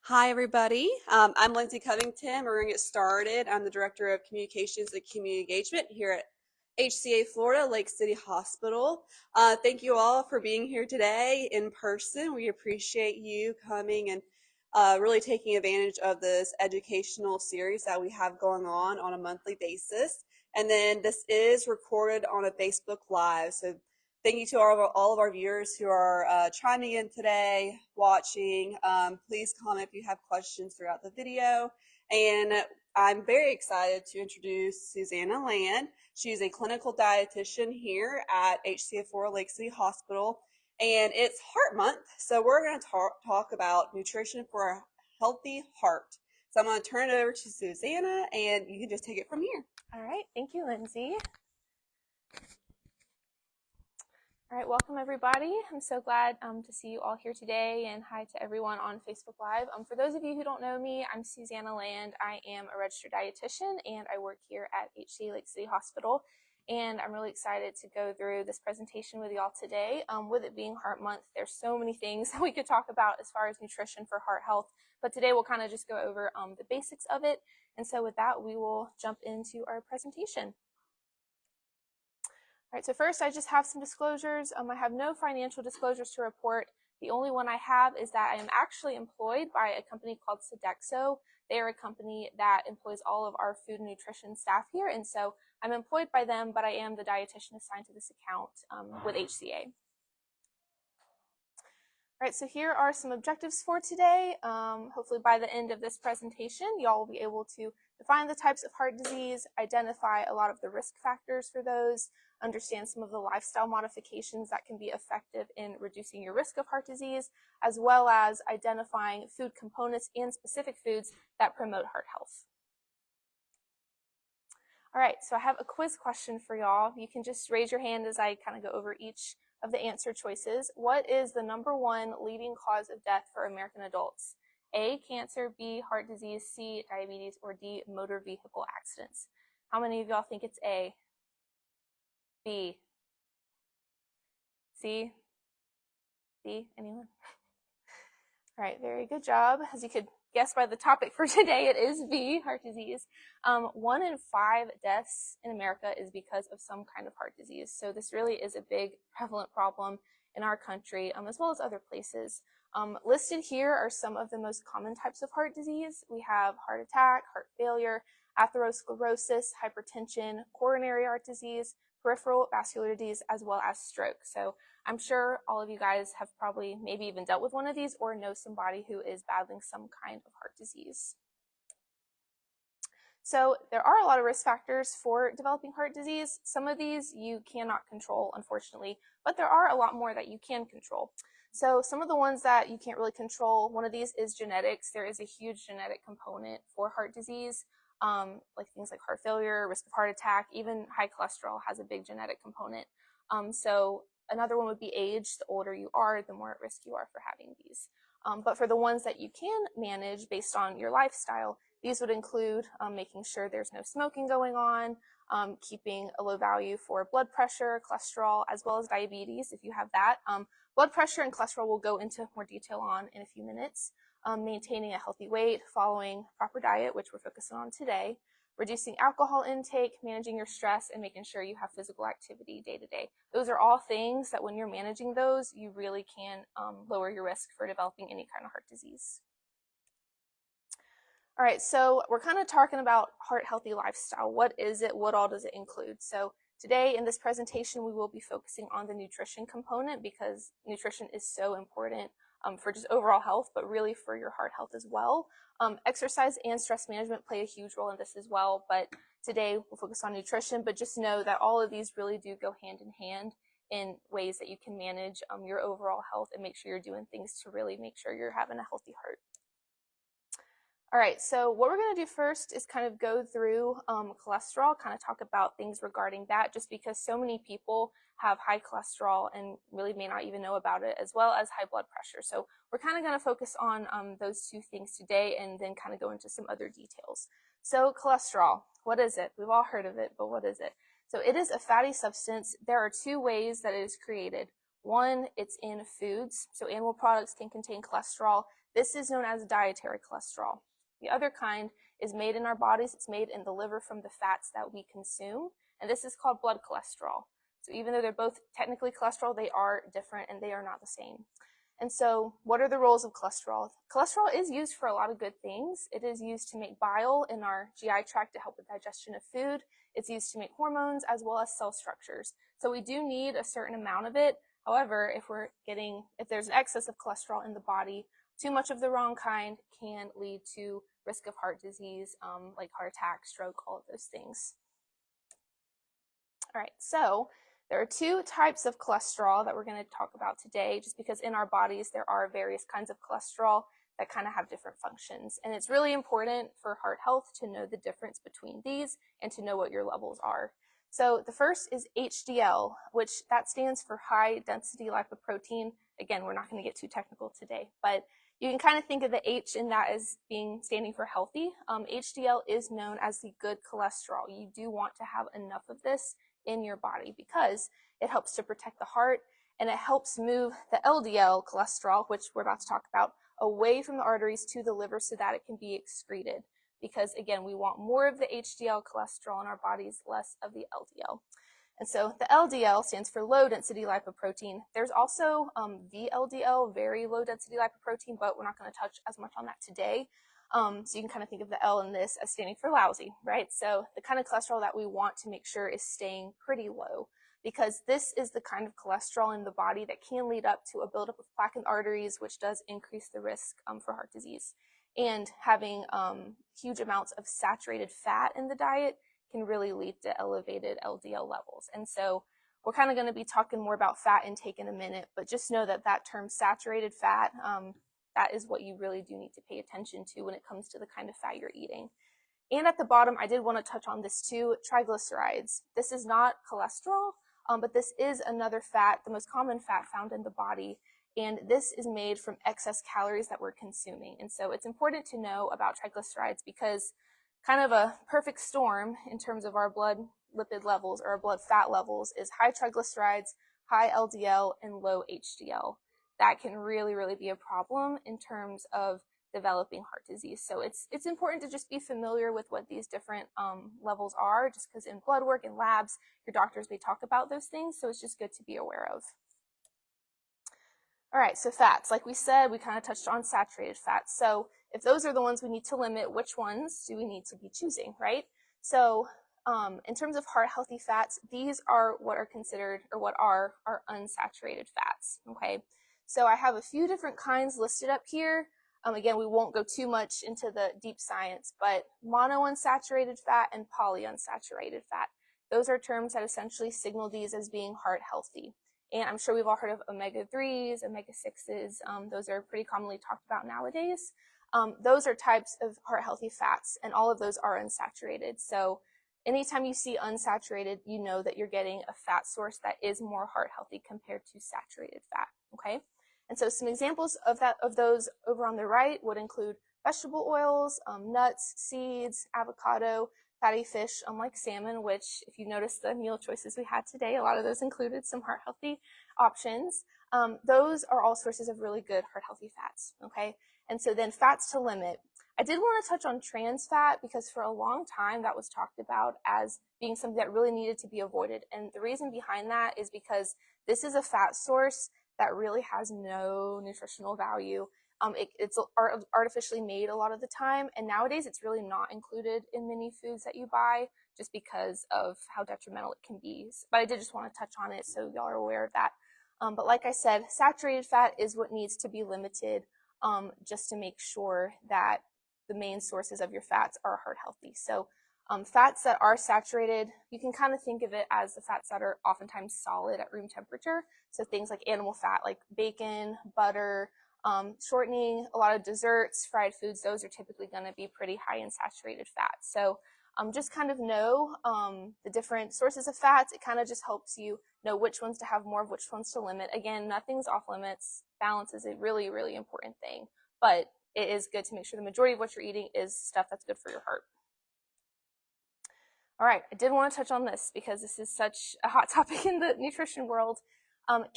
Hi, everybody. I'm Lindsay Covington. We're going to get started. I'm the Director of Communications and Community Engagement here at HCA Florida, Lake City Hospital. Thank you all for being here today in person. We appreciate you coming and really taking advantage of this educational series that we have going on a monthly basis. And then this is recorded on a Facebook Live. So thank you to all of our viewers who are chiming in today, watching. Please comment if you have questions throughout the video. And I'm very excited to introduce Susannah Land. She's a clinical dietitian here at HCA4 Lake City Hospital. And it's Heart Month, so we're going to talk about nutrition for a healthy heart. So I'm going to turn it over to Susannah, and you can just take it from here. All right, thank you, Lindsay. All right, welcome everybody. I'm so glad to see you all here today, and hi to everyone on Facebook Live. For those of you who don't know me, I'm Susannah Land. I am a registered dietitian, and I work here at HCA Lake City Hospital. And I'm really excited to go through this presentation with y'all today. With it being Heart Month, there's so many things that we could talk about as far as nutrition for heart health. But today we'll kind of just go over the basics of it. And so with that, we will jump into our presentation. All right, so first I just have some disclosures. I have no financial disclosures to report. The only one I have is that I am actually employed by a company called Sodexo. They are a company that employs all of our food and nutrition staff here, and so I'm employed by them, but I am the dietitian assigned to this account with HCA. All right, so here are some objectives for today. Hopefully by the end of this presentation, y'all will be able to define the types of heart disease, identify a lot of the risk factors for those, understand some of the lifestyle modifications that can be effective in reducing your risk of heart disease, as well as identifying food components and specific foods that promote heart health. All right, so I have a quiz question for y'all. You can just raise your hand as I kind of go over each of the answer choices. What is the #1 leading cause of death for American adults? A, cancer, B, heart disease, C, diabetes, or D, motor vehicle accidents? How many of y'all think it's A? B? C? D? Anyone? All right, very good job. As you could guess by the topic for today, it is B, heart disease. 1 in 5 deaths in America is because of some kind of heart disease. So this really is a big prevalent problem in our country, as well as other places. Listed here are some of the most common types of heart disease. We have heart attack, heart failure, atherosclerosis, hypertension, coronary heart disease, peripheral vascular disease, as well as stroke. So I'm sure all of you guys have probably maybe even dealt with one of these or know somebody who is battling some kind of heart disease. So there are a lot of risk factors for developing heart disease. Some of these you cannot control, unfortunately, but there are a lot more that you can control. So some of the ones that you can't really control, one of these is genetics. There is a huge genetic component for heart disease, like things like heart failure, risk of heart attack, even high cholesterol has a big genetic component. So another one would be age. The older you are, the more at risk you are for having these. But for the ones that you can manage based on your lifestyle, these would include making sure there's no smoking going on, keeping a low value for blood pressure, cholesterol, as well as diabetes if you have that. Blood pressure and cholesterol we'll go into more detail on in a few minutes. Maintaining a healthy weight, following proper diet, which we're focusing on today, reducing alcohol intake, managing your stress, and making sure you have physical activity day to day. Those are all things that when you're managing those, you really can lower your risk for developing any kind of heart disease. All right, so we're kind of talking about heart healthy lifestyle. What is it? What all does it include? So today in this presentation, we will be focusing on the nutrition component because nutrition is so important for just overall health, but really for your heart health as well. Exercise and stress management play a huge role in this as well, but today we'll focus on nutrition, but just know that all of these really do go hand in hand in ways that you can manage your overall health and make sure you're doing things to really make sure you're having a healthy heart. All right, so what we're going to do first is kind of go through cholesterol, kind of talk about things regarding that, just because so many people have high cholesterol and really may not even know about it, as well as high blood pressure. So we're kind of going to focus on those two things today and then kind of go into some other details. So cholesterol, what is it? We've all heard of it, but what is it? So it is a fatty substance. There are two ways that it is created. One, it's in foods. So animal products can contain cholesterol. This is known as dietary cholesterol. The other kind is made in our bodies. It's made in the liver from the fats that we consume. And this is called blood cholesterol. So even though they're both technically cholesterol, they are different and they are not the same. And so what are the roles of cholesterol? Cholesterol is used for a lot of good things. It is used to make bile in our GI tract to help with digestion of food. It's used to make hormones as well as cell structures. So we do need a certain amount of it. However, if there's an excess of cholesterol in the body, too much of the wrong kind can lead to risk of heart disease, like heart attack, stroke, all of those things. All right, so there are two types of cholesterol that we're going to talk about today, just because in our bodies there are various kinds of cholesterol that kind of have different functions. And it's really important for heart health to know the difference between these and to know what your levels are. So the first is HDL, which that stands for high density lipoprotein. Again, we're not going to get too technical today, but you can kind of think of the H in that as standing for healthy. HDL is known as the good cholesterol. You do want to have enough of this in your body because it helps to protect the heart and it helps move the LDL cholesterol, which we're about to talk about, away from the arteries to the liver so that it can be excreted. Because again, we want more of the HDL cholesterol in our bodies, less of the LDL. And so the LDL stands for low density lipoprotein. There's also VLDL, very low density lipoprotein, but we're not going to touch as much on that today. So you can kind of think of the L in this as standing for lousy, right? So the kind of cholesterol that we want to make sure is staying pretty low, because this is the kind of cholesterol in the body that can lead up to a buildup of plaque in the arteries, which does increase the risk for heart disease. And having huge amounts of saturated fat in the diet can really lead to elevated LDL levels. And so we're kind of going to be talking more about fat intake in a minute, but just know that that term saturated fat, that is what you really do need to pay attention to when it comes to the kind of fat you're eating. And at the bottom, I did want to touch on this too, triglycerides. This is not cholesterol, but this is another fat, the most common fat found in the body. And this is made from excess calories that we're consuming. And so it's important to know about triglycerides because kind of a perfect storm in terms of our blood lipid levels or our blood fat levels is high triglycerides, high LDL, and low HDL. That can really, really be a problem in terms of developing heart disease. So it's important to just be familiar with what these different levels are, just because in blood work and labs, your doctors may talk about those things. So it's just good to be aware of. All right, so fats. Like we said, we kind of touched on saturated fats. So if those are the ones we need to limit, which ones do we need to be choosing, right? So in terms of heart healthy fats, these are what are considered or what are our unsaturated fats, okay? So I have a few different kinds listed up here. Again, we won't go too much into the deep science, but monounsaturated fat and polyunsaturated fat. Those are terms that essentially signal these as being heart healthy. And I'm sure we've all heard of omega-3s, omega-6s. Those are pretty commonly talked about nowadays. Those are types of heart healthy fats, and all of those are unsaturated. So anytime you see unsaturated, you know that you're getting a fat source that is more heart healthy compared to saturated fat, okay? And so some examples of those over on the right would include vegetable oils, nuts, seeds, avocado, fatty fish, like salmon, which if you notice the meal choices we had today, a lot of those included some heart healthy options. Those are all sources of really good heart healthy fats, okay? And so then fats to limit. I did want to touch on trans fat because for a long time that was talked about as being something that really needed to be avoided. And the reason behind that is because this is a fat source that really has no nutritional value. It's artificially made a lot of the time, and nowadays it's really not included in many foods that you buy just because of how detrimental it can be. But I did just want to touch on it so y'all are aware of that. But like I said, saturated fat is what needs to be limited just to make sure that the main sources of your fats are heart healthy. So fats that are saturated, you can kind of think of it as the fats that are oftentimes solid at room temperature. So things like animal fat, like bacon, butter, shortening, a lot of desserts, fried foods, those are typically going to be pretty high in saturated fats. So just kind of know the different sources of fats. It kind of just helps you know which ones to have more of, which ones to limit. Again, nothing's off limits. Balance is a really, really important thing. But it is good to make sure the majority of what you're eating is stuff that's good for your heart. All right, I did want to touch on this because this is such a hot topic in the nutrition world.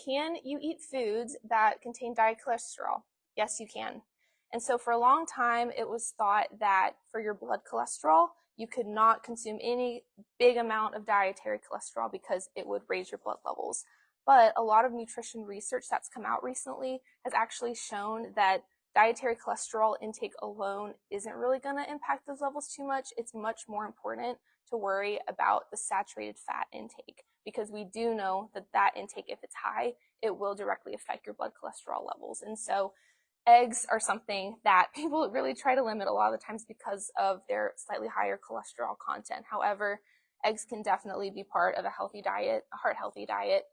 Can you eat foods that contain diet cholesterol? Yes, you can. And so for a long time, it was thought that for your blood cholesterol, you could not consume any big amount of dietary cholesterol because it would raise your blood levels. But a lot of nutrition research that's come out recently has actually shown that dietary cholesterol intake alone isn't really going to impact those levels too much. It's much more important to worry about the saturated fat intake, because we do know that that intake, if it's high, it will directly affect your blood cholesterol levels. And so eggs are something that people really try to limit a lot of the times because of their slightly higher cholesterol content. However, eggs can definitely be part of a healthy diet, a heart healthy diet,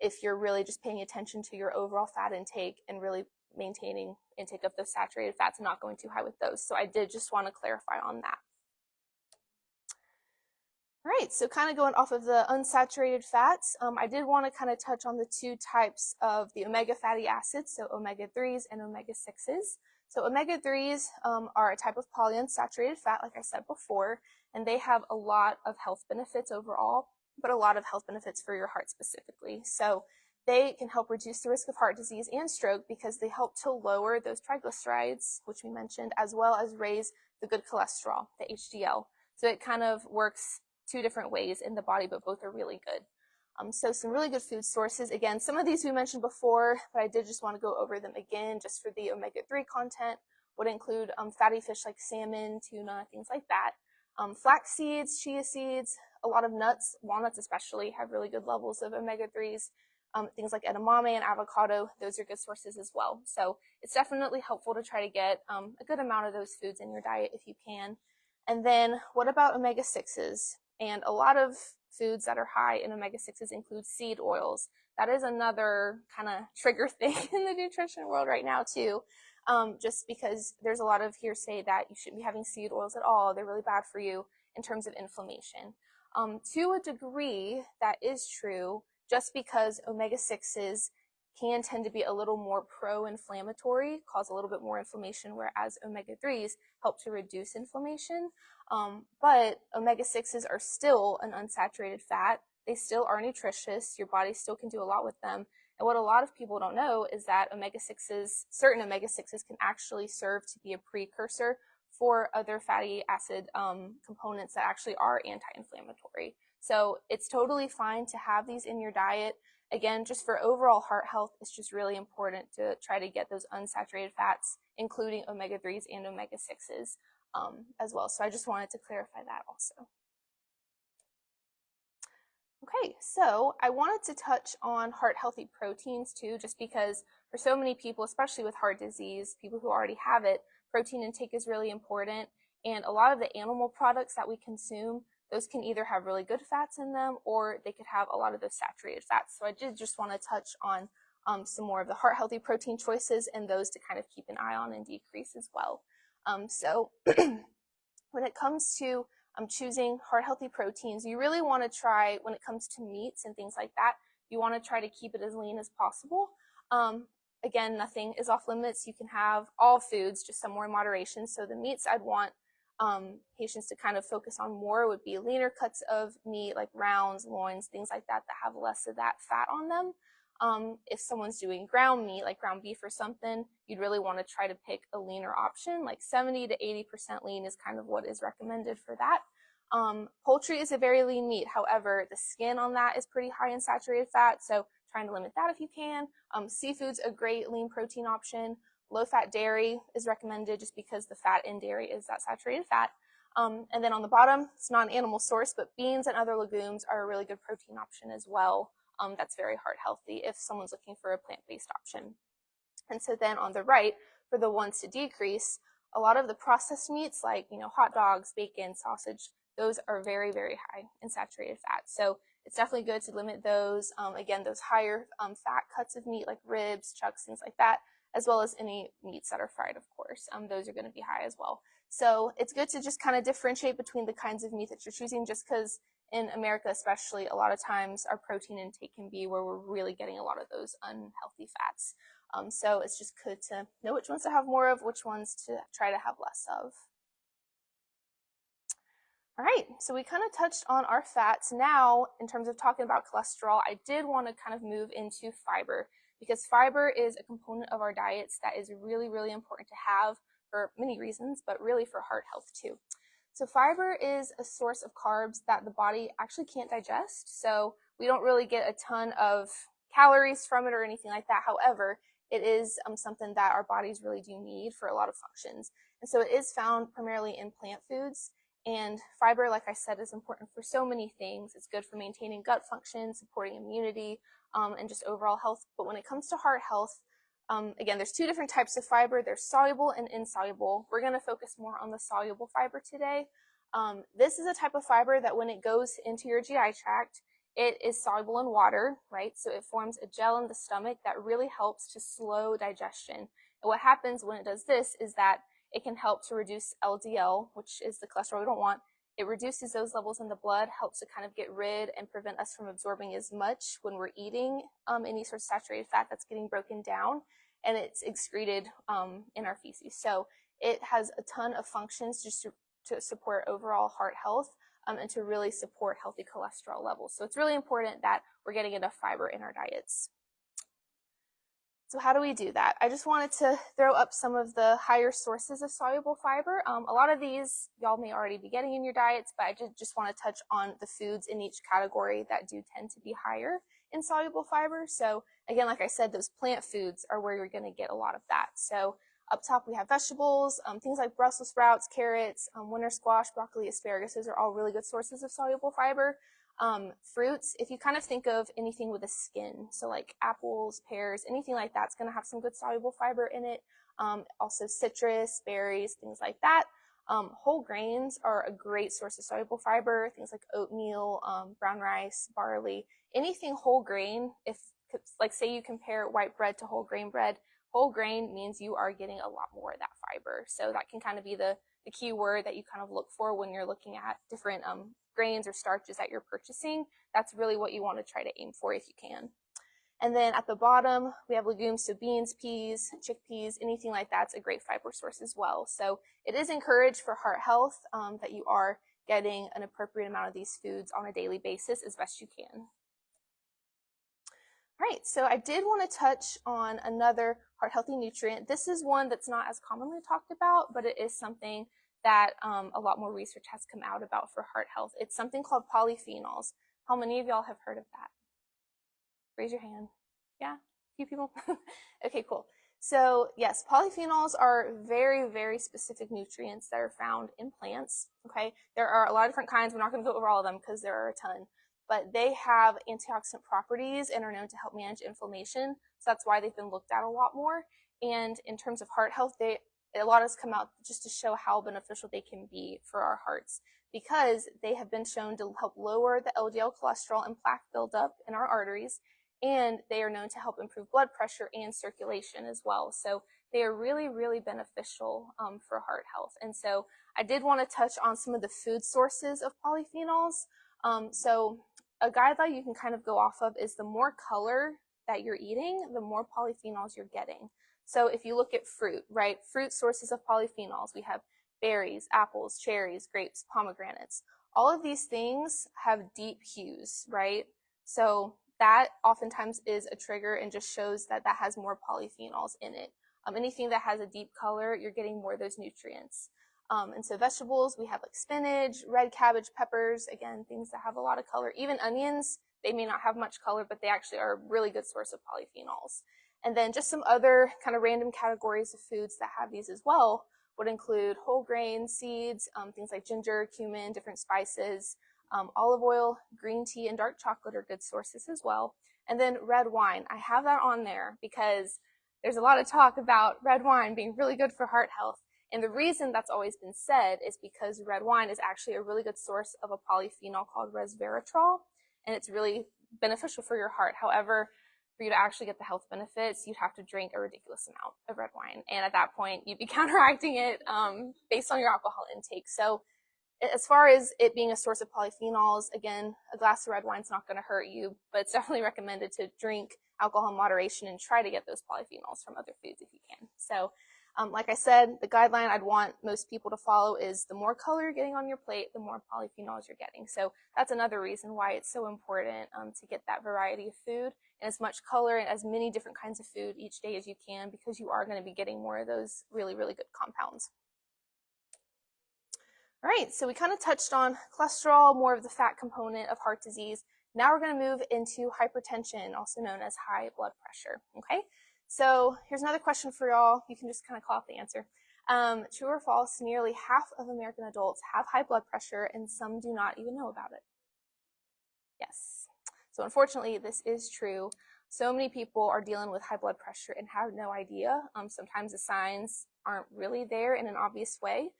if you're really just paying attention to your overall fat intake and really maintaining intake of those saturated fats and not going too high with those. So I did just want to clarify on that. All right, so kind of going off of the unsaturated fats, I did want to kind of touch on the two types of the omega fatty acids, so omega-3s and omega-6s. So omega-3s are a type of polyunsaturated fat, like I said before, and they have a lot of health benefits overall, but a lot of health benefits for your heart specifically. So they can help reduce the risk of heart disease and stroke because they help to lower those triglycerides, which we mentioned, as well as raise the good cholesterol, the HDL. So it kind of works two different ways in the body, but both are really good. So some really good food sources. Again, some of these we mentioned before, but I did just want to go over them again just for the omega-3 content. Would include fatty fish like salmon, tuna, things like that. Flax seeds, chia seeds, a lot of nuts, walnuts especially, have really good levels of omega-3s. Things like edamame and avocado, those are good sources as well. So it's definitely helpful to try to get a good amount of those foods in your diet if you can. And then what about omega-6s? And a lot of foods that are high in omega-6s include seed oils. That is another kind of trigger thing in the nutrition world right now too, just because there's a lot of hearsay that you shouldn't be having seed oils at all. They're really bad for you in terms of inflammation. To a degree, that is true, just because omega-6s can tend to be a little more pro-inflammatory, cause a little bit more inflammation, whereas omega-3s help to reduce inflammation. But omega-6s are still an unsaturated fat. They still are nutritious. Your body still can do a lot with them. And what a lot of people don't know is that omega-6s, certain omega-6s can actually serve to be a precursor for other fatty acid components that actually are anti-inflammatory. So it's totally fine to have these in your diet. Again, just for overall heart health, it's just really important to try to get those unsaturated fats, including omega-3s and omega-6s as well. So I just wanted to clarify that also. Okay, so I wanted to touch on heart healthy proteins too, just because for so many people, especially with heart disease, people who already have it, protein intake is really important. And a lot of the animal products that we consume, those can either have really good fats in them or they could have a lot of those saturated fats. So I did just want to touch on some more of the heart healthy protein choices and those to kind of keep an eye on and decrease as well. So when it comes to choosing heart healthy proteins, you really want to try, when it comes to meats and things like that, you want to try to keep it as lean as possible. Again, nothing is off limits. You can have all foods, just somewhere in moderation. So the meats I'd want patients to kind of focus on more would be leaner cuts of meat, like rounds, loins, things like that, that have less of that fat on them. If someone's doing ground meat, like ground beef or something, you'd really want to try to pick a leaner option, like 70 to 80% lean is kind of what is recommended for that. Poultry is a very lean meat. However, the skin on that is pretty high in saturated fat, so trying to limit that if you can. Seafood's a great lean protein option. Low-fat dairy is recommended just because the fat in dairy is that saturated fat. And then on the bottom, it's not an animal source, but beans and other legumes are a really good protein option as well. That's very heart healthy if someone's looking for a plant-based option. And so then on the right, for the ones to decrease, a lot of the processed meats like, hot dogs, bacon, sausage, those are very, very high in saturated fat. So it's definitely good to limit those. Again, those higher fat cuts of meat like ribs, chucks, things like that, as well as any meats that are fried, of course. Those are going to be high as well. So it's good to just kind of differentiate between the kinds of meat that you're choosing, just because in America especially, a lot of times our protein intake can be where we're really getting a lot of those unhealthy fats. So it's just good to know which ones to have more of, which ones to try to have less of. All right, so we kind of touched on our fats. Now, in terms of talking about cholesterol, I did want to kind of move into fiber because fiber is a component of our diets that is really, really important to have for many reasons, but really for heart health too. So fiber is a source of carbs that the body actually can't digest. So we don't really get a ton of calories from it or anything like that. However, it is something that our bodies really do need for a lot of functions. And so it is found primarily in plant foods. And fiber, like I said, is important for so many things. It's good for maintaining gut function, supporting immunity, and just overall health. But when it comes to heart health, again, there's two different types of fiber. There's soluble and insoluble. We're going to focus more on the soluble fiber today. This is a type of fiber that when it goes into your GI tract, it is soluble in water, right? So it forms a gel in the stomach that really helps to slow digestion. And what happens when it does this is that it can help to reduce LDL, which is the cholesterol we don't want. It reduces those levels in the blood, helps to kind of get rid and prevent us from absorbing as much when we're eating any sort of saturated fat that's getting broken down, and it's excreted in our feces. So it has a ton of functions just to support overall heart health and to really support healthy cholesterol levels. So it's really important that we're getting enough fiber in our diets. So how do we do that? I just wanted to throw up some of the higher sources of soluble fiber. A lot of these y'all may already be getting in your diets, but I just want to touch on the foods in each category that do tend to be higher in soluble fiber. So again, like I said, those plant foods are where you're going to get a lot of that. So up top we have vegetables, things like Brussels sprouts, carrots, winter squash, broccoli, asparagus. Those are all really good sources of soluble fiber. Fruits, if you kind of think of anything with a skin, so like apples, pears, anything like that's going to have some good soluble fiber in it. Also citrus, berries, things like that. Whole grains are a great source of soluble fiber, things like oatmeal, brown rice, barley, anything whole grain. If, like, say you compare white bread to whole grain means you are getting a lot more of that fiber. So that can kind of be the key word that you kind of look for when you're looking at different grains or starches that you're purchasing. That's really what you want to try to aim for if you can. And then at the bottom, we have legumes, so beans, peas, chickpeas, anything like that's a great fiber source as well. So it is encouraged for heart health that you are getting an appropriate amount of these foods on a daily basis as best you can. All right, so I did want to touch on another heart healthy nutrient. This is one that's not as commonly talked about, but it is something that a lot more research has come out about for heart health. It's something called polyphenols. How many of y'all have heard of that? Raise your hand. Yeah, a few people. Okay, cool. So yes, polyphenols are very, very specific nutrients that are found in plants. Okay, there are a lot of different kinds. We're not going to go over all of them because there are a ton, but they have antioxidant properties and are known to help manage inflammation. So that's why they've been looked at a lot more. And in terms of heart health, a lot has come out just to show how beneficial they can be for our hearts, because they have been shown to help lower the LDL cholesterol and plaque buildup in our arteries, and they are known to help improve blood pressure and circulation as well. So they are really, really beneficial for heart health. And so I did want to touch on some of the food sources of polyphenols. So a guideline you can kind of go off of is the more color that you're eating, the more polyphenols you're getting. So if you look at fruit, right, fruit sources of polyphenols, we have berries, apples, cherries, grapes, pomegranates. All of these things have deep hues, right? So that oftentimes is a trigger and just shows that that has more polyphenols in it. Anything that has a deep color, you're getting more of those nutrients. And so vegetables, we have like spinach, red cabbage, peppers, again, things that have a lot of color. Even onions, they may not have much color, but they actually are a really good source of polyphenols. And then just some other kind of random categories of foods that have these as well would include whole grain, seeds, things like ginger, cumin, different spices, olive oil, green tea, and dark chocolate are good sources as well. And then red wine. I have that on there because there's a lot of talk about red wine being really good for heart health. And the reason that's always been said is because red wine is actually a really good source of a polyphenol called resveratrol, and it's really beneficial for your heart. However, for you to actually get the health benefits, you'd have to drink a ridiculous amount of red wine. And at that point, you'd be counteracting it based on your alcohol intake. So as far as it being a source of polyphenols, again, a glass of red wine is not going to hurt you, but it's definitely recommended to drink alcohol in moderation and try to get those polyphenols from other foods if you can. So Like I said, the guideline I'd want most people to follow is the more color you're getting on your plate, the more polyphenols you're getting. So that's another reason why it's so important to get that variety of food and as much color and as many different kinds of food each day as you can, because you are going to be getting more of those really, really good compounds. All right, so we kind of touched on cholesterol, more of the fat component of heart disease. Now we're going to move into hypertension, also known as high blood pressure. Okay, so here's another question for y'all. You can just kind of call out the answer. True or false, nearly half of American adults have high blood pressure and some do not even know about it. Yes. So unfortunately, this is true. So many people are dealing with high blood pressure and have no idea. Sometimes the signs aren't really there in an obvious way.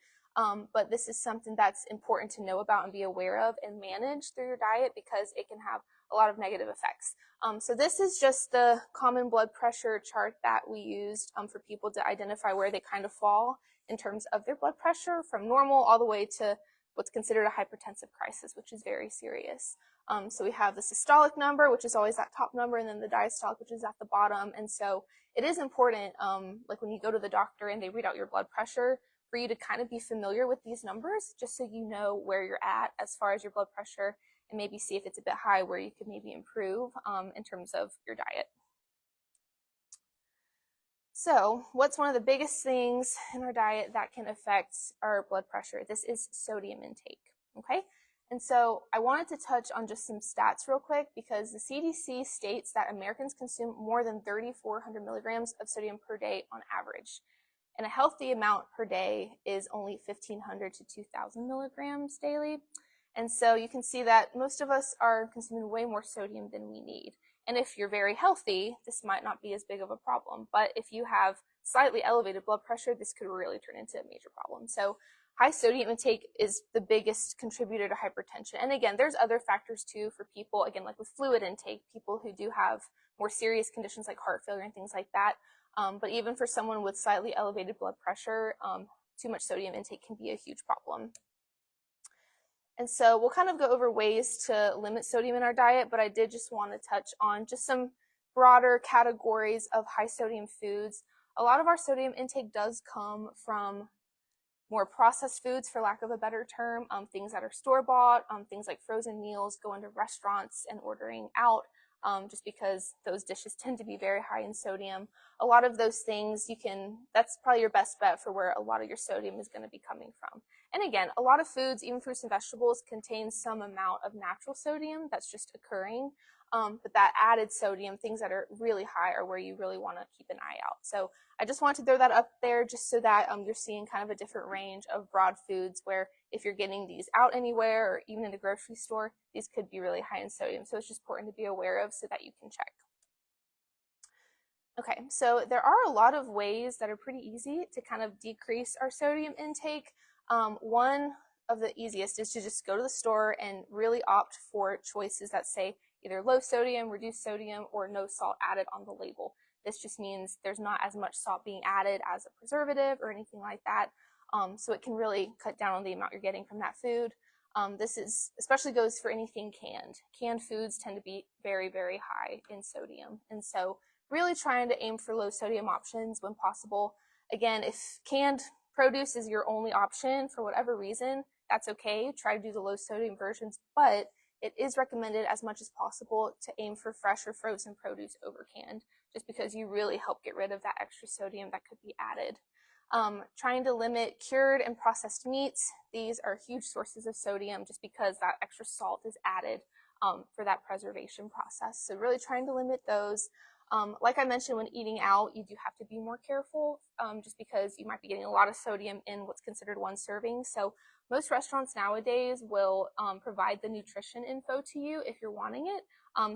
But this is something that's important to know about and be aware of and manage through your diet, because it can have a lot of negative effects. So this is just the common blood pressure chart that we used for people to identify where they kind of fall in terms of their blood pressure, from normal all the way to what's considered a hypertensive crisis, which is very serious. So we have the systolic number, which is always that top number, and then the diastolic, which is at the bottom. And so it is important, like when you go to the doctor and they read out your blood pressure, for you to kind of be familiar with these numbers, just so you know where you're at as far as your blood pressure, and maybe see if it's a bit high, where you could maybe improve in terms of your diet. So what's one of the biggest things in our diet that can affect our blood pressure? This is sodium intake, okay? And so I wanted to touch on just some stats real quick, because the CDC states that Americans consume more than 3,400 milligrams of sodium per day on average. And a healthy amount per day is only 1,500 to 2,000 milligrams daily. And so you can see that most of us are consuming way more sodium than we need. And if you're very healthy, this might not be as big of a problem. But if you have slightly elevated blood pressure, this could really turn into a major problem. So high sodium intake is the biggest contributor to hypertension. And again, there's other factors too for people, again, like with fluid intake, people who do have more serious conditions like heart failure and things like that. But even for someone with slightly elevated blood pressure, too much sodium intake can be a huge problem. And so we'll kind of go over ways to limit sodium in our diet, but I did just want to touch on just some broader categories of high sodium foods. A lot of our sodium intake does come from more processed foods, for lack of a better term, things that are store-bought, things like frozen meals, going to restaurants and ordering out. Just because those dishes tend to be very high in sodium. A lot of those things that's probably your best bet for where a lot of your sodium is going to be coming from. And again, a lot of foods, even fruits and vegetables, contain some amount of natural sodium that's just occurring. But that added sodium, things that are really high, are where you really want to keep an eye out. So I just wanted to throw that up there just so that you're seeing kind of a different range of broad foods, where if you're getting these out anywhere or even in the grocery store, these could be really high in sodium. So it's just important to be aware of so that you can check. Okay, so there are a lot of ways that are pretty easy to kind of decrease our sodium intake. One of the easiest is to just go to the store and really opt for choices that say either low sodium, reduced sodium, or no salt added on the label. This just means there's not as much salt being added as a preservative or anything like that. So it can really cut down on the amount you're getting from that food. This especially goes for anything canned. Canned foods tend to be very, very high in sodium. And so really trying to aim for low sodium options when possible. Again, if canned produce is your only option for whatever reason, that's okay. Try to do the low sodium versions, but it is recommended as much as possible to aim for fresh or frozen produce over canned, just because you really help get rid of that extra sodium that could be added. Trying to limit cured and processed meats. These are huge sources of sodium just because that extra salt is added for that preservation process. So really trying to limit those. Like I mentioned, when eating out, you do have to be more careful just because you might be getting a lot of sodium in what's considered one serving. So most restaurants nowadays will provide the nutrition info to you if you're wanting it.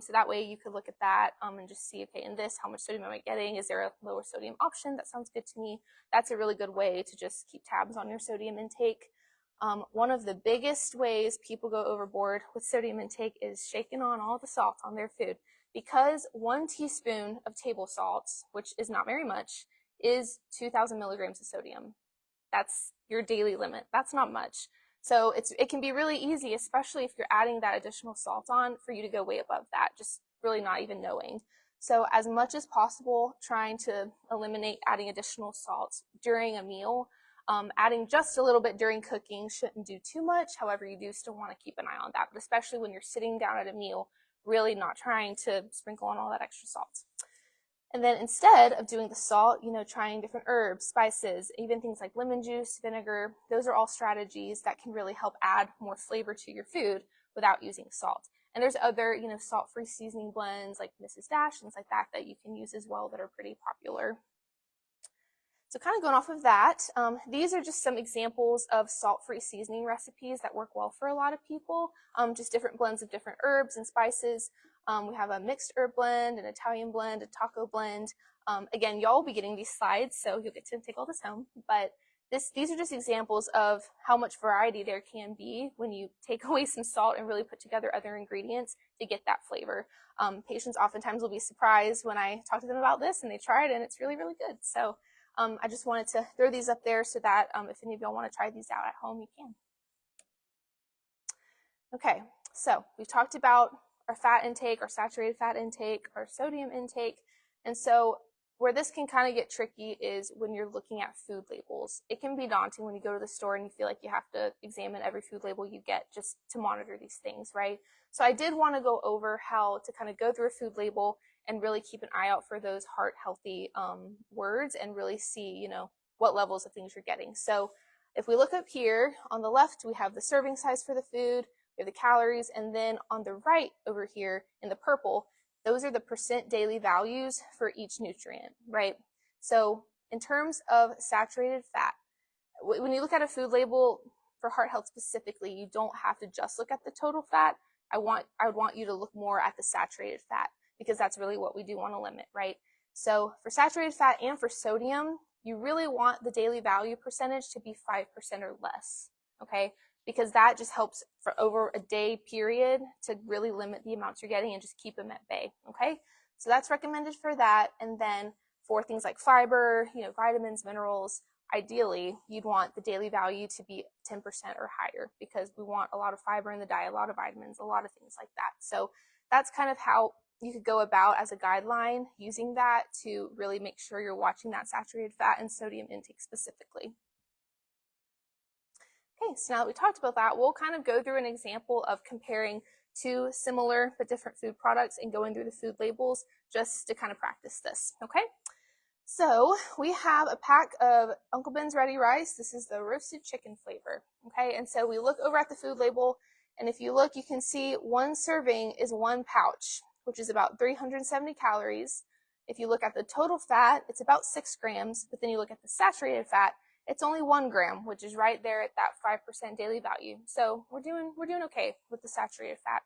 So that way you could look at that and just see, okay, in this, how much sodium am I getting? Is there a lower sodium option? That sounds good to me. That's a really good way to just keep tabs on your sodium intake. One of the biggest ways people go overboard with sodium intake is shaking on all the salt on their food. Because 1 teaspoon of table salt, which is not very much, is 2,000 milligrams of sodium. That's your daily limit. That's not much. So it can be really easy, especially if you're adding that additional salt on, for you to go way above that, just really not even knowing. So as much as possible, trying to eliminate adding additional salt during a meal. Adding just a little bit during cooking shouldn't do too much. However, you do still want to keep an eye on that, but especially when you're sitting down at a meal, really not trying to sprinkle on all that extra salt. And then instead of doing the salt, trying different herbs, spices, even things like lemon juice, vinegar, those are all strategies that can really help add more flavor to your food without using salt. And there's other, salt-free seasoning blends like Mrs. Dash, things like that, that you can use as well that are pretty popular. So kind of going off of that, these are just some examples of salt-free seasoning recipes that work well for a lot of people, just different blends of different herbs and spices. We have a mixed herb blend, an Italian blend, a taco blend. Again, y'all will be getting these slides, so you'll get to take all this home. But these are just examples of how much variety there can be when you take away some salt and really put together other ingredients to get that flavor. Patients oftentimes will be surprised when I talk to them about this and they try it and it's really, really good. So I just wanted to throw these up there so that if any of y'all want to try these out at home, you can. Okay, so we've talked about our fat intake, our saturated fat intake, our sodium intake. And so where this can kind of get tricky is when you're looking at food labels. It can be daunting when you go to the store and you feel like you have to examine every food label you get just to monitor these things, right? So I did want to go over how to kind of go through a food label and really keep an eye out for those heart healthy words and really see, what levels of things you're getting. So if we look up here on the left, we have the serving size for the food, we have the calories, and then on the right over here in the purple, those are the percent daily values for each nutrient, right? So in terms of saturated fat, when you look at a food label for heart health specifically, you don't have to just look at the total fat. I would want you to look more at the saturated fat because that's really what we do want to limit, right? So for saturated fat and for sodium, you really want the daily value percentage to be 5% or less, okay? Because that just helps for over a day period to really limit the amounts you're getting and just keep them at bay, okay? So that's recommended for that. And then for things like fiber, vitamins, minerals, ideally, you'd want the daily value to be 10% or higher because we want a lot of fiber in the diet, a lot of vitamins, a lot of things like that. So that's kind of how you could go about as a guideline using that to really make sure you're watching that saturated fat and sodium intake specifically. Okay, so now that we talked about that, we'll kind of go through an example of comparing two similar but different food products and going through the food labels just to kind of practice this, okay? So we have a pack of Uncle Ben's Ready Rice. This is the roasted chicken flavor, okay? And so we look over at the food label, and if you look, you can see one serving is one pouch, which is about 370 calories. If you look at the total fat, it's about 6 grams, but then you look at the saturated fat, it's only 1 gram, which is right there at that 5% daily value. So we're doing okay with the saturated fat.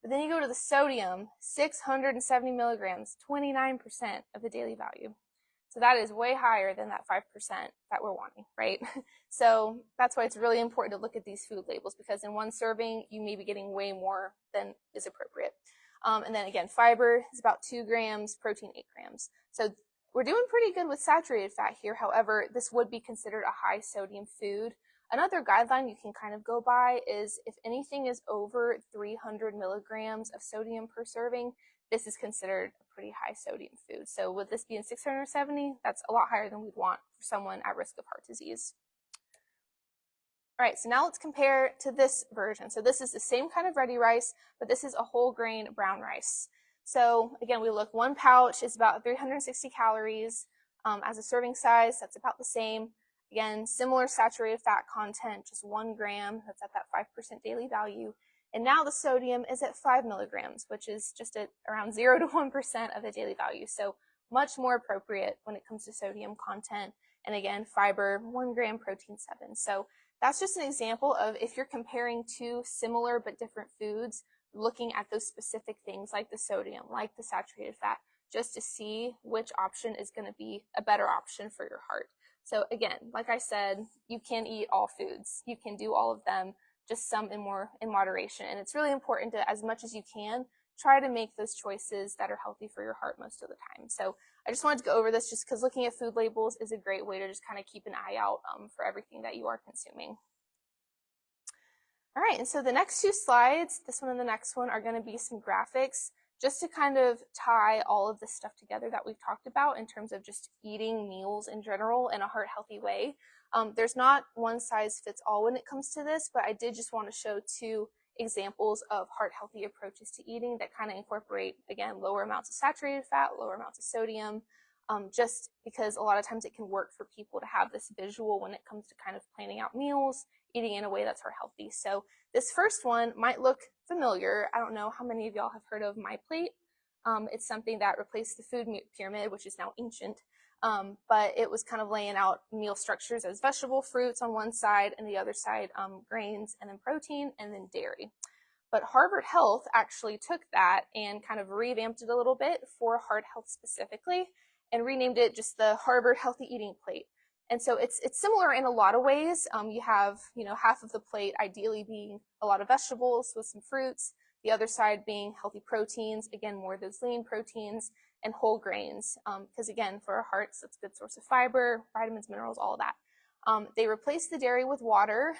But then you go to the sodium, 670 milligrams, 29% of the daily value. So that is way higher than that 5% that we're wanting, right? So that's why it's really important to look at these food labels because in one serving, you may be getting way more than is appropriate. And then again, fiber is about 2 grams, protein 8 grams. So we're doing pretty good with saturated fat here. However, this would be considered a high sodium food. Another guideline you can kind of go by is if anything is over 300 milligrams of sodium per serving, this is considered a pretty high sodium food. So with this being 670, that's a lot higher than we'd want for someone at risk of heart disease. All right, so now let's compare to this version. So this is the same kind of ready rice, but this is a whole grain brown rice. So again, we look, one pouch is about 360 calories. As a serving size, that's about the same. Again, similar saturated fat content, just 1 gram, that's at that 5% daily value. And now the sodium is at 5 milligrams, which is just at around 0 to 1% of the daily value. So much more appropriate when it comes to sodium content. And again, fiber, 1 gram, protein 7. So that's just an example of if you're comparing two similar but different foods, looking at those specific things like the sodium, like the saturated fat, just to see which option is going to be a better option for your heart. So again, like I said, you can eat all foods. You can do all of them, just some in moderation. And it's really important to, as much as you can, try to make those choices that are healthy for your heart most of the time. So I just wanted to go over this just because looking at food labels is a great way to just kind of keep an eye out for everything that you are consuming. All right, and so the next two slides, this one and the next one, are going to be some graphics just to kind of tie all of this stuff together that we've talked about in terms of just eating meals in general in a heart healthy way. There's not one size fits all when it comes to this, but I did just want to show 2 examples of heart healthy approaches to eating that kind of incorporate, again, lower amounts of saturated fat, lower amounts of sodium, just because a lot of times it can work for people to have this visual when it comes to kind of planning out meals, eating in a way that's heart healthy. So this first one might look familiar. I don't know how many of y'all have heard of My Plate. It's something that replaced the food pyramid, which is now ancient. But it was kind of laying out meal structures as vegetable, fruits on one side, and the other side grains, and then protein, and then dairy. But Harvard Health actually took that and kind of revamped it a little bit for heart health specifically, and renamed it just the Harvard Healthy Eating Plate. And so it's similar in a lot of ways. You have, half of the plate ideally being a lot of vegetables with some fruits, the other side being healthy proteins, again, more of those lean proteins, and whole grains, because again, for our hearts, that's a good source of fiber, vitamins, minerals, all of that. They replace the dairy with water,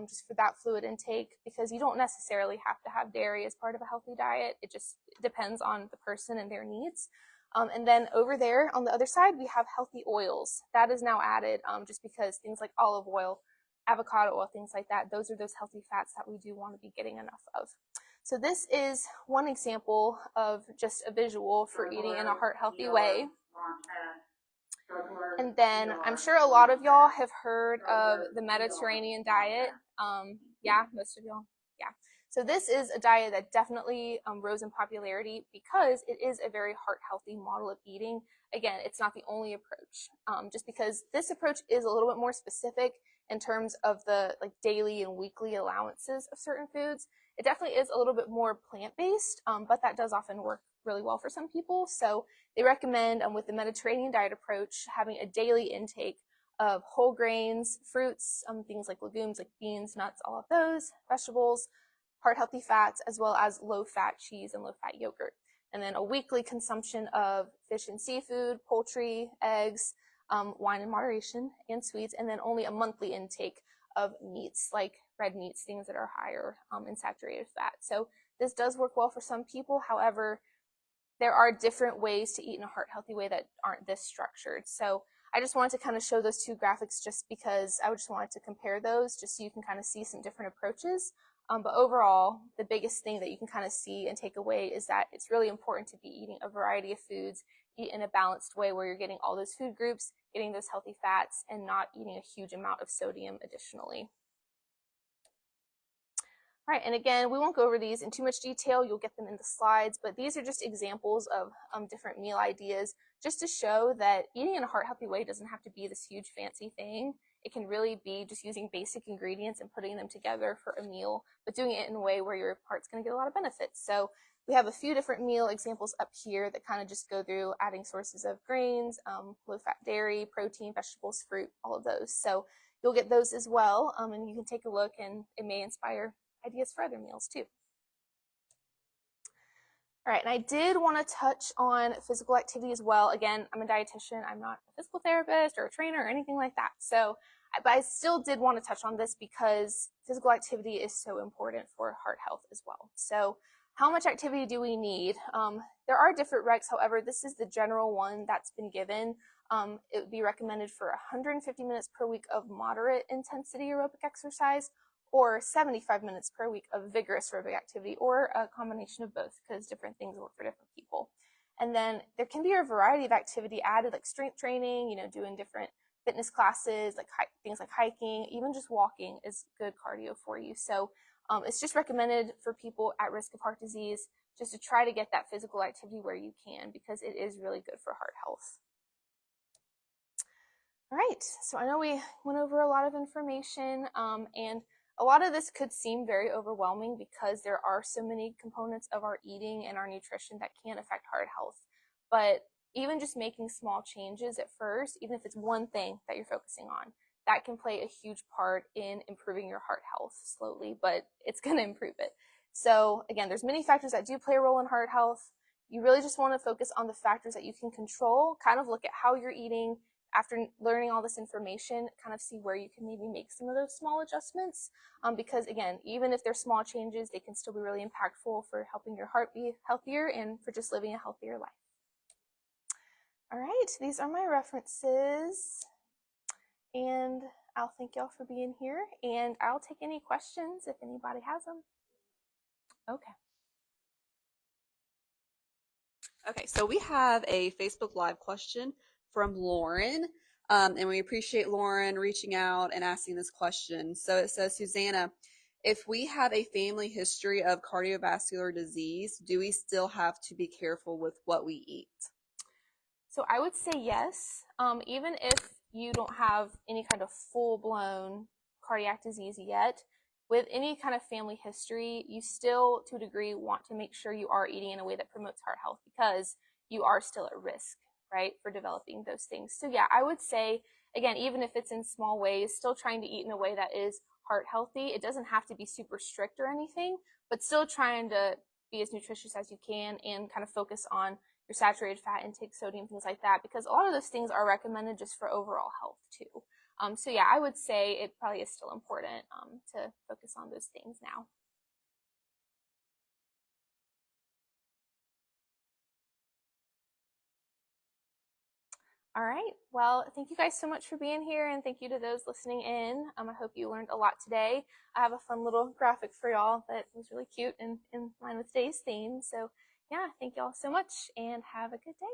just for that fluid intake, because you don't necessarily have to have dairy as part of a healthy diet. It just depends on the person and their needs. And then over there on the other side, we have healthy oils. That is now added, just because things like olive oil, avocado oil, things like that, those are those healthy fats that we do want to be getting enough of. So this is one example of just a visual for eating in a heart healthy way. And then I'm sure a lot of y'all have heard of the Mediterranean diet. Yeah, most of y'all. Yeah. So this is a diet that definitely rose in popularity because it is a very heart healthy model of eating. Again, it's not the only approach, just because this approach is a little bit more specific in terms of the daily and weekly allowances of certain foods. It definitely is a little bit more plant-based, but that does often work really well for some people. So they recommend, with the Mediterranean diet approach, having a daily intake of whole grains, fruits, things like legumes like beans, nuts, all of those, vegetables, heart healthy fats, as well as low fat cheese and low fat yogurt. And then a weekly consumption of fish and seafood, poultry, eggs, wine in moderation, and sweets, and then only a monthly intake of meats like red meats, things that are higher in saturated fat. So this does work well for some people. However, there are different ways to eat in a heart healthy way that aren't this structured. So I just wanted to kind of show those 2 graphics just because I just wanted to compare those just so you can kind of see some different approaches. But overall, the biggest thing that you can kind of see and take away is that it's really important to be eating a variety of foods, eat in a balanced way where you're getting all those food groups, getting those healthy fats, and not eating a huge amount of sodium additionally. All right, and again, we won't go over these in too much detail. You'll get them in the slides, but these are just examples of different meal ideas just to show that eating in a heart healthy way doesn't have to be this huge fancy thing. It can really be just using basic ingredients and putting them together for a meal, but doing it in a way where your heart's going to get a lot of benefits. So we have a few different meal examples up here that kind of just go through adding sources of grains, low-fat dairy, protein, vegetables, fruit, all of those. So you'll get those as well, and you can take a look, and it may inspire ideas for other meals too. All right, and I did want to touch on physical activity as well. Again, I'm a dietitian. I'm not a physical therapist or a trainer or anything like that. So, but I still did want to touch on this because physical activity is so important for heart health as well. So how much activity do we need? There are different recs. However, this is the general one that's been given. It would be recommended for 150 minutes per week of moderate intensity aerobic exercise, or 75 minutes per week of vigorous aerobic activity, or a combination of both, because different things work for different people. And then there can be a variety of activity added, like strength training, doing different fitness classes, like things like hiking, even just walking is good cardio for you. So it's just recommended for people at risk of heart disease just to try to get that physical activity where you can, because it is really good for heart health. All right, so I know we went over a lot of information, and a lot of this could seem very overwhelming because there are so many components of our eating and our nutrition that can affect heart health. But even just making small changes at first, even if it's one thing that you're focusing on, that can play a huge part in improving your heart health slowly, but it's going to improve it. So again, there's many factors that do play a role in heart health. You really just want to focus on the factors that you can control, kind of look at how you're eating, after learning all this information, kind of see where you can maybe make some of those small adjustments. Because again, even if they're small changes, they can still be really impactful for helping your heart be healthier and for just living a healthier life. All right, these are my references. And I'll thank y'all for being here, and I'll take any questions if anybody has them. Okay. Okay, so we have a Facebook Live question from Lauren, and we appreciate Lauren reaching out and asking this question. So it says, Susannah, if we have a family history of cardiovascular disease, do we still have to be careful with what we eat? So I would say yes. Even if you don't have any kind of full-blown cardiac disease yet, with any kind of family history, you still, to a degree, want to make sure you are eating in a way that promotes heart health because you are still at risk, right, for developing those things. So yeah, I would say, again, even if it's in small ways, still trying to eat in a way that is heart healthy. It doesn't have to be super strict or anything, but still trying to be as nutritious as you can and kind of focus on your saturated fat intake, sodium, things like that, because a lot of those things are recommended just for overall health too. So yeah, I would say it probably is still important to focus on those things now. All right. Well, thank you guys so much for being here, and thank you to those listening in. I hope you learned a lot today. I have a fun little graphic for y'all that was really cute and in line with today's theme. So yeah, thank y'all so much, and have a good day.